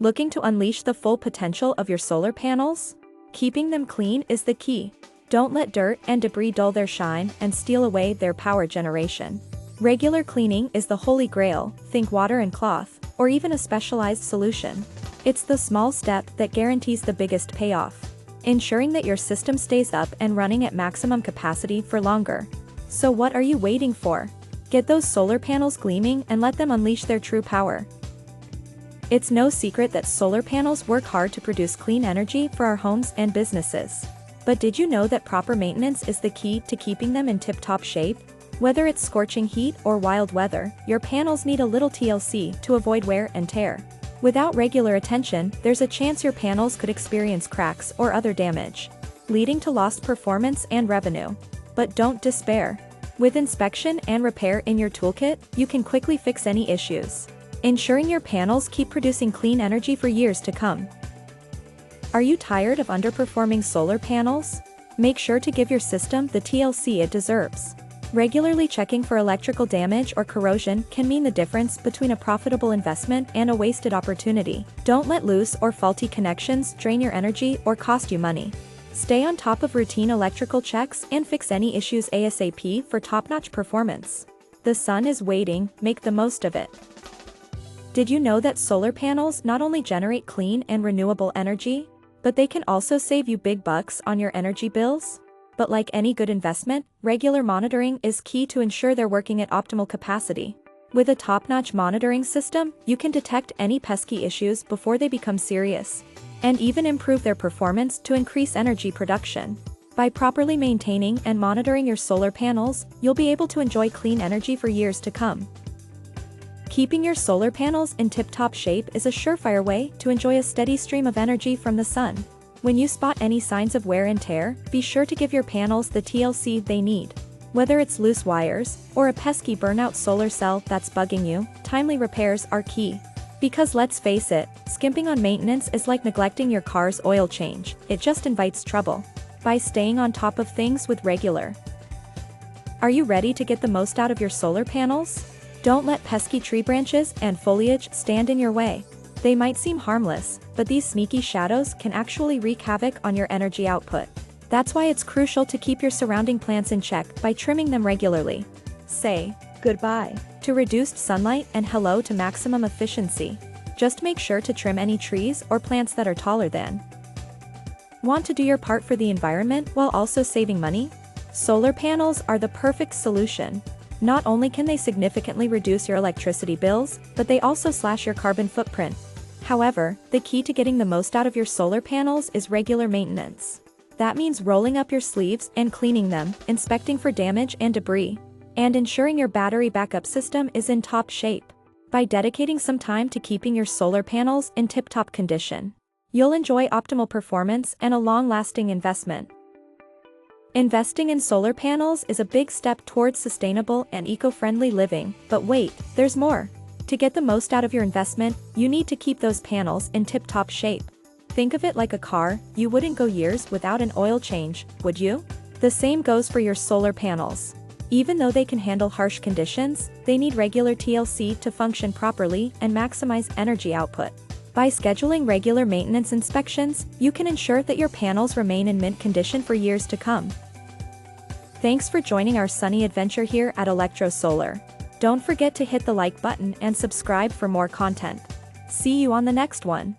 Looking to unleash the full potential of your solar panels? Keeping them clean is the key. Don't let dirt and debris dull their shine and steal away their power generation. Regular cleaning is the holy grail, think water and cloth, or even a specialized solution. It's the small step that guarantees the biggest payoff, ensuring that your system stays up and running at maximum capacity for longer. So what are you waiting for? Get those solar panels gleaming and let them unleash their true power. It's no secret that solar panels work hard to produce clean energy for our homes and businesses. But did you know that proper maintenance is the key to keeping them in tip-top shape? Whether it's scorching heat or wild weather, your panels need a little TLC to avoid wear and tear. Without regular attention, there's a chance your panels could experience cracks or other damage, leading to lost performance and revenue. But don't despair. With inspection and repair in your toolkit, you can quickly fix any issues, ensuring your panels keep producing clean energy for years to come. Are you tired of underperforming solar panels? Make sure to give your system the TLC it deserves. Regularly checking for electrical damage or corrosion can mean the difference between a profitable investment and a wasted opportunity. Don't let loose or faulty connections drain your energy or cost you money. Stay on top of routine electrical checks and fix any issues ASAP for top-notch performance. The sun is waiting, make the most of it. Did you know that solar panels not only generate clean and renewable energy, but they can also save you big bucks on your energy bills? But like any good investment, regular monitoring is key to ensure they're working at optimal capacity. With a top-notch monitoring system, you can detect any pesky issues before they become serious, and even improve their performance to increase energy production. By properly maintaining and monitoring your solar panels, you'll be able to enjoy clean energy for years to come. Keeping your solar panels in tip-top shape is a surefire way to enjoy a steady stream of energy from the sun. When you spot any signs of wear and tear, be sure to give your panels the TLC they need. Whether it's loose wires or a pesky burnout solar cell that's bugging you, timely repairs are key. Because let's face it, skimping on maintenance is like neglecting your car's oil change, it just invites trouble. By staying on top of things with regular. Are you ready to get the most out of your solar panels? Don't let pesky tree branches and foliage stand in your way. They might seem harmless, but these sneaky shadows can actually wreak havoc on your energy output. That's why it's crucial to keep your surrounding plants in check by trimming them regularly. Say goodbye to reduced sunlight and hello to maximum efficiency. Just make sure to trim any trees or plants that are taller than. Want to do your part for the environment while also saving money? Solar panels are the perfect solution. Not only can they significantly reduce your electricity bills, but they also slash your carbon footprint. However, the key to getting the most out of your solar panels is regular maintenance. That means rolling up your sleeves and cleaning them, inspecting for damage and debris, and ensuring your battery backup system is in top shape. By dedicating some time to keeping your solar panels in tip-top condition, you'll enjoy optimal performance and a long-lasting investment. Investing in solar panels is a big step towards sustainable and eco-friendly living, but wait, there's more. To get the most out of your investment, you need to keep those panels in tip-top shape. Think of it like a car, you wouldn't go years without an oil change, would you? The same goes for your solar panels. Even though they can handle harsh conditions, they need regular TLC to function properly and maximize energy output. By scheduling regular maintenance inspections, you can ensure that your panels remain in mint condition for years to come. Thanks for joining our sunny adventure here at Electro Solar. Don't forget to hit the like button and subscribe for more content. See you on the next one.